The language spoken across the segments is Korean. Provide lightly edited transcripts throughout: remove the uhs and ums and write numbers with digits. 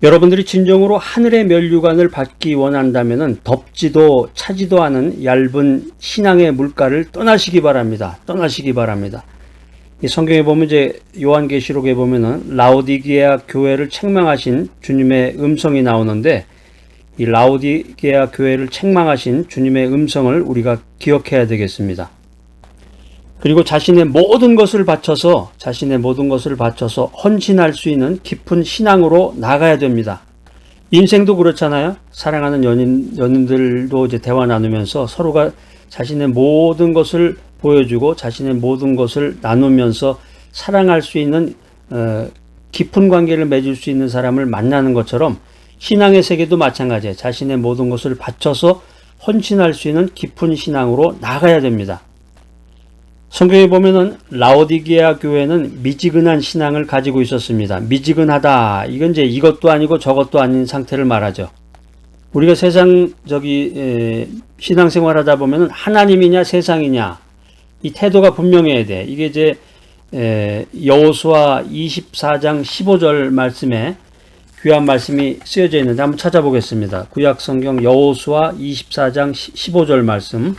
여러분들이 진정으로 하늘의 면류관을 받기 원한다면 덥지도 차지도 않은 얇은 신앙의 물가를 떠나시기 바랍니다. 떠나시기 바랍니다. 이 성경에 보면 이제 요한계시록에 보면은 라오디게아 교회를 책망하신 주님의 음성이 나오는데, 이 라오디게아 교회를 책망하신 주님의 음성을 우리가 기억해야 되겠습니다. 그리고 자신의 모든 것을 바쳐서 헌신할 수 있는 깊은 신앙으로 나가야 됩니다. 인생도 그렇잖아요. 사랑하는 연인들도 이제 대화 나누면서 서로가 자신의 모든 것을 보여주고 자신의 모든 것을 나누면서 사랑할 수 있는 깊은 관계를 맺을 수 있는 사람을 만나는 것처럼 신앙의 세계도 마찬가지예요. 자신의 모든 것을 바쳐서 헌신할 수 있는 깊은 신앙으로 나가야 됩니다. 성경에 보면은 라오디게아 교회는 미지근한 신앙을 가지고 있었습니다. 미지근하다. 이건 이제 이것도 아니고 저것도 아닌 상태를 말하죠. 우리가 신앙생활하다 보면은 하나님이냐 세상이냐 이 태도가 분명해야 돼. 이게 이제 여호수아 24장 15절 말씀에 귀한 말씀이 쓰여져 있는데 한번 찾아보겠습니다. 구약 성경 여호수아 24장 15절 말씀.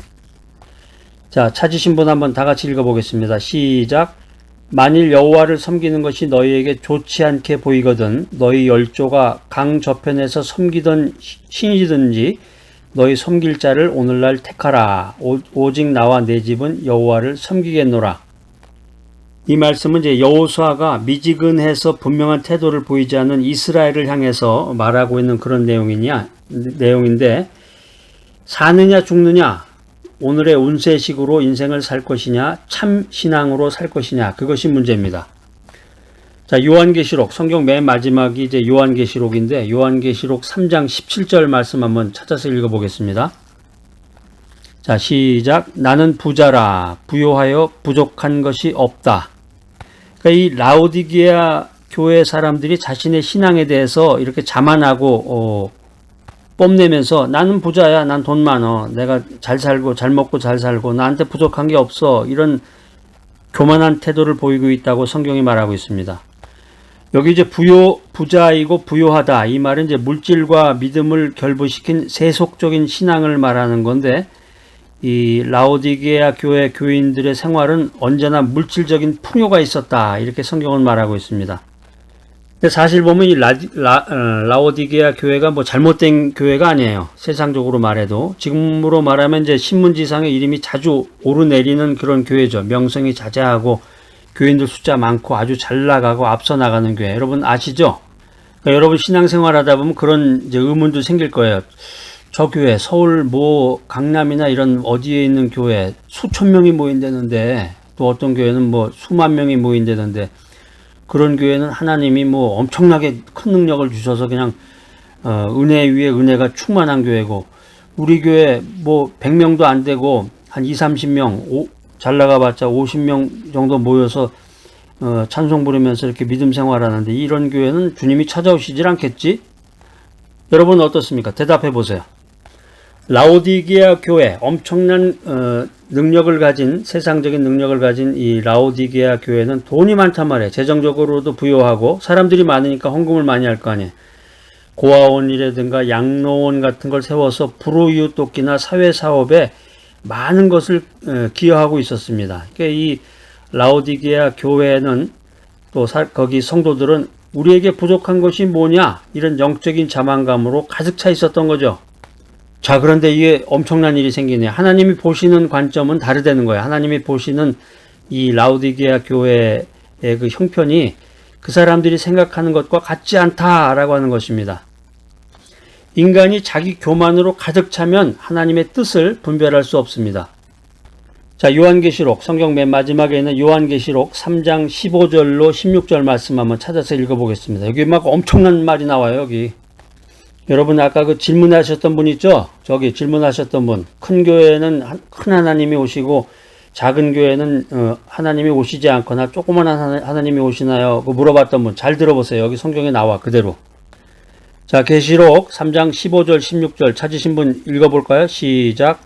자, 찾으신 분 한번 다 같이 읽어보겠습니다. 시작. 만일 여호와를 섬기는 것이 너희에게 좋지 않게 보이거든 너희 열조가 강 저편에서 섬기던 신이든지 너희 섬길 자를 오늘날 택하라. 오직 나와 내 집은 여호와를 섬기겠노라. 이 말씀은 이제 여호수아가 미지근해서 분명한 태도를 보이지 않는 이스라엘을 향해서 말하고 있는 그런 내용인데, 사느냐 죽느냐, 오늘의 운세식으로 인생을 살 것이냐, 참 신앙으로 살 것이냐, 그것이 문제입니다. 자, 요한계시록, 성경 맨 마지막이 이제 요한계시록인데, 요한계시록 3장 17절 말씀 한번 찾아서 읽어보겠습니다. 자, 시작. 나는 부자라, 부요하여 부족한 것이 없다. 그러니까 이 라오디게아 교회 사람들이 자신의 신앙에 대해서 이렇게 자만하고, 뽐내면서 나는 부자야, 난 돈 많어, 내가 잘 살고 잘 먹고 잘 살고 나한테 부족한 게 없어, 이런 교만한 태도를 보이고 있다고 성경이 말하고 있습니다. 여기 이제 부자이고 부요하다, 이 말은 이제 물질과 믿음을 결부시킨 세속적인 신앙을 말하는 건데, 이 라오디게아 교회 교인들의 생활은 언제나 물질적인 풍요가 있었다, 이렇게 성경은 말하고 있습니다. 근데 사실 보면 이 라오디게아 교회가 뭐 잘못된 교회가 아니에요. 세상적으로 말해도. 지금으로 말하면 이제 신문지상에 이름이 자주 오르내리는 그런 교회죠. 명성이 자자하고 교인들 숫자 많고 아주 잘 나가고 앞서 나가는 교회. 여러분 아시죠? 그러니까 여러분 신앙생활 하다 보면 그런 이제 의문도 생길 거예요. 저 교회, 서울 뭐 강남이나 이런 어디에 있는 교회 수천 명이 모인다는데, 또 어떤 교회는 뭐 수만 명이 모인다는데, 그런 교회는 하나님이 뭐 엄청나게 큰 능력을 주셔서 그냥 은혜 위에 은혜가 충만한 교회고, 우리 교회 뭐 100명도 안 되고 한 20, 30명, 잘 나가봤자 50명 정도 모여서 찬송 부르면서 이렇게 믿음 생활하는데, 이런 교회는 주님이 찾아오시질 않겠지? 여러분 어떻습니까? 대답해 보세요. 라오디게아 교회, 엄청난 능력을 가진, 세상적인 능력을 가진 이 라오디게아 교회는 돈이 많단 말이에요. 재정적으로도 부유하고 사람들이 많으니까 헌금을 많이 할 거 아니에요. 고아원이라든가 양로원 같은 걸 세워서 불우이웃 돕기나 사회사업에 많은 것을 기여하고 있었습니다. 그러니까 이 라오디게아 교회는 또 거기 성도들은 우리에게 부족한 것이 뭐냐, 이런 영적인 자만감으로 가득 차 있었던 거죠. 자, 그런데 이게 엄청난 일이 생기네요. 하나님이 보시는 관점은 다르다는 거예요. 하나님이 보시는 이 라오디게아 교회의 그 형편이 그 사람들이 생각하는 것과 같지 않다라고 하는 것입니다. 인간이 자기 교만으로 가득 차면 하나님의 뜻을 분별할 수 없습니다. 자, 요한계시록, 성경 맨 마지막에 있는 요한계시록 3장 15절로 16절 말씀 한번 찾아서 읽어보겠습니다. 여기 막 엄청난 말이 나와요, 여기. 여러분 아까 그 질문하셨던 분 있죠? 저기 질문하셨던 분. 큰 교회는 큰 하나님이 오시고 작은 교회는 하나님이 오시지 않거나 조그만 하나님이 오시나요? 그 물어봤던 분 잘 들어보세요. 여기 성경에 나와 그대로. 자, 계시록 3장 15절 16절 찾으신 분 읽어볼까요? 시작.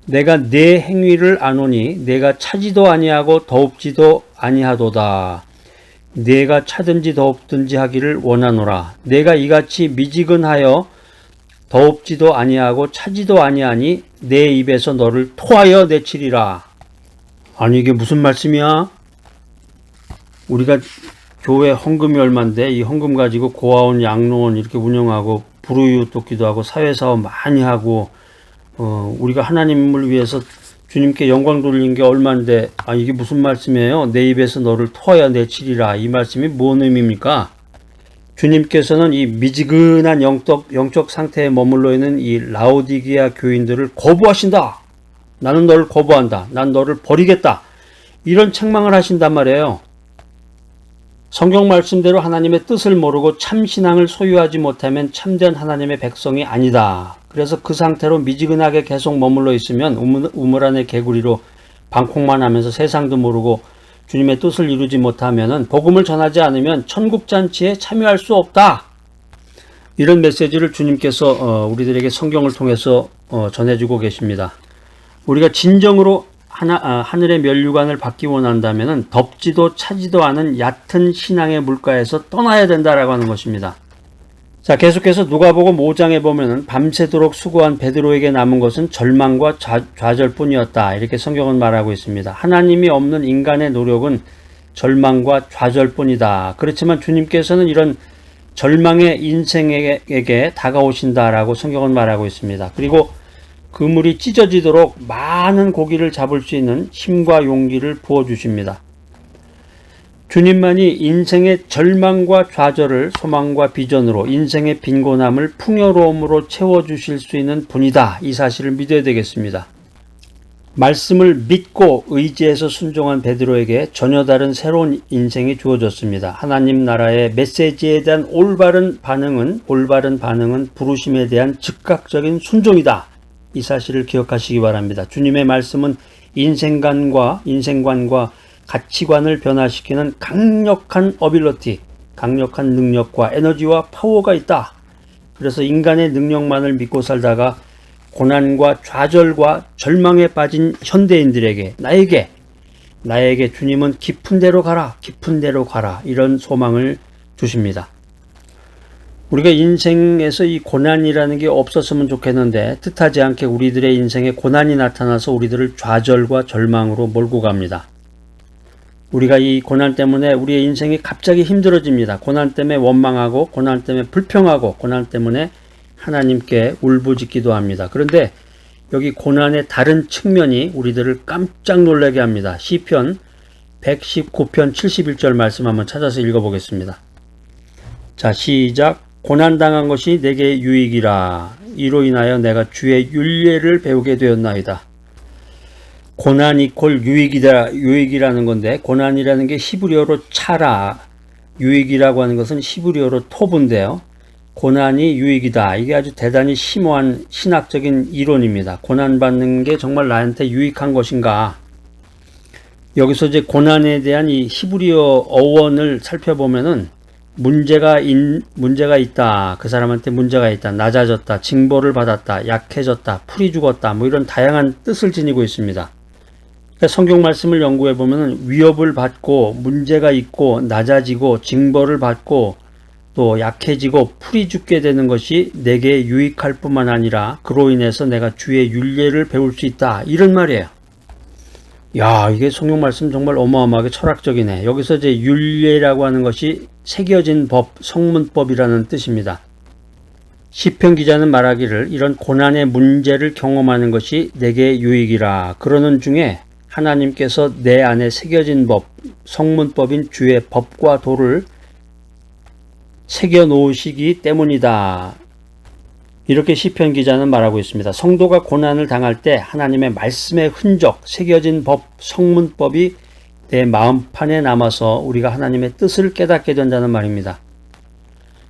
내가 네 행위를 아노니 내가 차지도 아니하고 더웁지도 아니하도다. 내가 차든지 더웁든지 하기를 원하노라. 내가 이같이 미지근하여 더웁지도 아니하고 차지도 아니하니 내 입에서 너를 토하여 내치리라. 아니 이게 무슨 말씀이야? 우리가 교회 헌금이 얼만데 이 헌금 가지고 고아원, 양로원 이렇게 운영하고 불우이웃 돕기도 하고 사회사업 많이 하고 우리가 하나님을 위해서 주님께 영광 돌린 게 얼만데 이게 무슨 말씀이에요? 내 입에서 너를 토하여 내치리라. 이 말씀이 뭔 의미입니까? 주님께서는 이 미지근한 영적 상태에 머물러 있는 이 라오디게아 교인들을 거부하신다. 나는 너를 거부한다. 난 너를 버리겠다. 이런 책망을 하신단 말이에요. 성경 말씀대로 하나님의 뜻을 모르고 참신앙을 소유하지 못하면 참된 하나님의 백성이 아니다. 그래서 그 상태로 미지근하게 계속 머물러 있으면 우물 안의 개구리로 방콕만 하면서 세상도 모르고 주님의 뜻을 이루지 못하면 복음을 전하지 않으면 천국잔치에 참여할 수 없다. 이런 메시지를 주님께서 우리들에게 성경을 통해서 전해주고 계십니다. 우리가 진정으로 하늘의 면류관을 받기 원한다면 덥지도 차지도 않은 얕은 신앙의 물가에서 떠나야 된다라고 하는 것입니다. 자, 계속해서 누가복음 5장에 보면은 밤새도록 수고한 베드로에게 남은 것은 절망과 좌절뿐이었다. 이렇게 성경은 말하고 있습니다. 하나님이 없는 인간의 노력은 절망과 좌절뿐이다. 그렇지만 주님께서는 이런 절망의 인생에게 다가오신다라고 성경은 말하고 있습니다. 그리고 그물이 찢어지도록 많은 고기를 잡을 수 있는 힘과 용기를 부어주십니다. 주님만이 인생의 절망과 좌절을 소망과 비전으로 인생의 빈곤함을 풍요로움으로 채워주실 수 있는 분이다. 이 사실을 믿어야 되겠습니다. 말씀을 믿고 의지해서 순종한 베드로에게 전혀 다른 새로운 인생이 주어졌습니다. 하나님 나라의 메시지에 대한 올바른 반응은 부르심에 대한 즉각적인 순종이다. 이 사실을 기억하시기 바랍니다. 주님의 말씀은 인생관과 가치관을 변화시키는 강력한 어빌러티, 강력한 능력과 에너지와 파워가 있다. 그래서 인간의 능력만을 믿고 살다가 고난과 좌절과 절망에 빠진 현대인들에게 나에게 주님은 깊은 데로 가라 이런 소망을 주십니다. 우리가 인생에서 이 고난이라는 게 없었으면 좋겠는데 뜻하지 않게 우리들의 인생에 고난이 나타나서 우리들을 좌절과 절망으로 몰고 갑니다. 우리가 이 고난 때문에 우리의 인생이 갑자기 힘들어집니다. 고난 때문에 원망하고 고난 때문에 불평하고 고난 때문에 하나님께 울부짖기도 합니다. 그런데 여기 고난의 다른 측면이 우리들을 깜짝 놀라게 합니다. 시편 119편 71절 말씀 한번 찾아서 읽어보겠습니다. 자, 시작. 고난당한 것이 내게 유익이라. 이로 인하여 내가 주의 율례를 배우게 되었나이다. 고난이 콜 유익이라는 건데 고난이라는 게 히브리어로 차라, 유익이라고 하는 것은 히브리어로 토브인데요. 고난이 유익이다. 이게 아주 대단히 심오한 신학적인 이론입니다. 고난받는 게 정말 나한테 유익한 것인가? 여기서 이제 고난에 대한 이 히브리어 어원을 살펴보면은 문제가 있다. 그 사람한테 문제가 있다. 낮아졌다. 징벌을 받았다. 약해졌다. 풀이 죽었다. 뭐 이런 다양한 뜻을 지니고 있습니다. 그러니까 성경 말씀을 연구해 보면 위협을 받고 문제가 있고 낮아지고 징벌을 받고 또 약해지고 풀이 죽게 되는 것이 내게 유익할 뿐만 아니라 그로 인해서 내가 주의 율례를 배울 수 있다. 이런 말이에요. 야, 이게 성경 말씀 정말 어마어마하게 철학적이네. 여기서 이제 율례라고 하는 것이 새겨진 법, 성문법이라는 뜻입니다. 시편 기자는 말하기를 이런 고난의 문제를 경험하는 것이 내게 유익이라. 그러는 중에 하나님께서 내 안에 새겨진 법, 성문법인 주의 법과 도를 새겨 놓으시기 때문이다. 이렇게 시편 기자는 말하고 있습니다. 성도가 고난을 당할 때 하나님의 말씀의 흔적, 새겨진 법, 성문법이 내 마음판에 남아서 우리가 하나님의 뜻을 깨닫게 된다는 말입니다.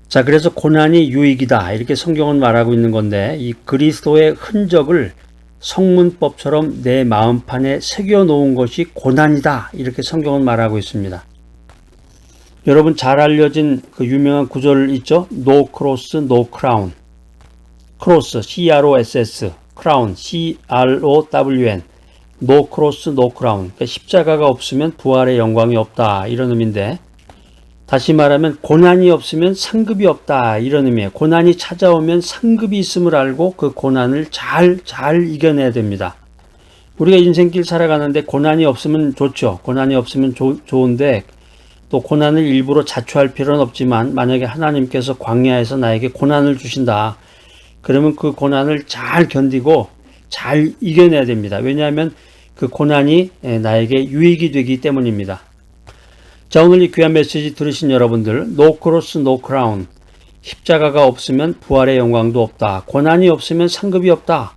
자, 그래서 고난이 유익이다. 이렇게 성경은 말하고 있는 건데 이 그리스도의 흔적을 성문법처럼 내 마음판에 새겨 놓은 것이 고난이다. 이렇게 성경은 말하고 있습니다. 여러분 잘 알려진 그 유명한 구절 있죠? No cross, no crown. 크로스, C-R-O-S-S, 크라운, C-R-O-W-N, no cross, no crown. 그러니까 십자가가 없으면 부활의 영광이 없다. 이런 의미인데 다시 말하면 고난이 없으면 상급이 없다, 이런 의미예요. 고난이 찾아오면 상급이 있음을 알고 그 고난을 잘 이겨내야 됩니다. 우리가 인생길 살아가는데 고난이 없으면 좋죠. 고난이 없으면 좋은데 또 고난을 일부러 자초할 필요는 없지만 만약에 하나님께서 광야에서 나에게 고난을 주신다, 그러면 그 고난을 잘 견디고 잘 이겨내야 됩니다. 왜냐하면 그 고난이 나에게 유익이 되기 때문입니다. 자, 오늘 이 귀한 메시지 들으신 여러분들, No cross, no crown. 십자가가 없으면 부활의 영광도 없다. 고난이 없으면 상급이 없다.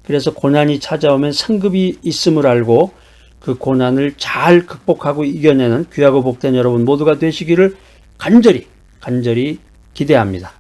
그래서 고난이 찾아오면 상급이 있음을 알고 그 고난을 잘 극복하고 이겨내는 귀하고 복된 여러분 모두가 되시기를 간절히 기대합니다.